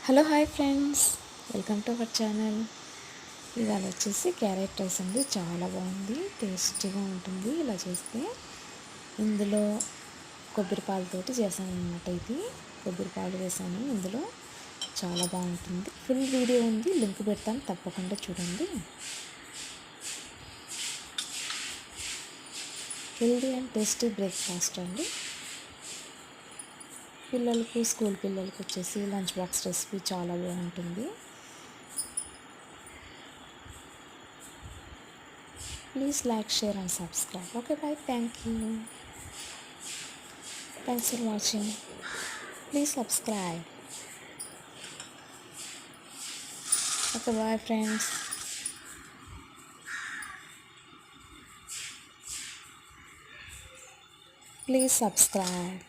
Hello hi friends, welcome to our channel. ఇవాళ వచ్చేసి carrot rice అండి. చాలా బాగుంది, టేస్టీగా ఉంటుంది ఇలా చేస్తే. ఇందులో కొబ్బరి పాలతోటి చేశాను అనమాట. ఇది కొబ్బరి పాలు వేసాను ఇందులో. చాలా బాగుంటుంది. ఫుల్ వీడియో ఉంది, లింక్ పెడతాను, తప్పకుండా చూడండి. హెల్దీ అండ్ టేస్టీ బ్రేక్ఫాస్ట్ అండి. పిల్లలకు, స్కూల్ పిల్లలకు వచ్చేసి లంచ్ బాక్స్ రెసిపీ చాలా బాగుంటుంది. Please like, share and subscribe. Okay bye, thank you. Thanks for watching. Please subscribe. Okay bye friends. Please subscribe.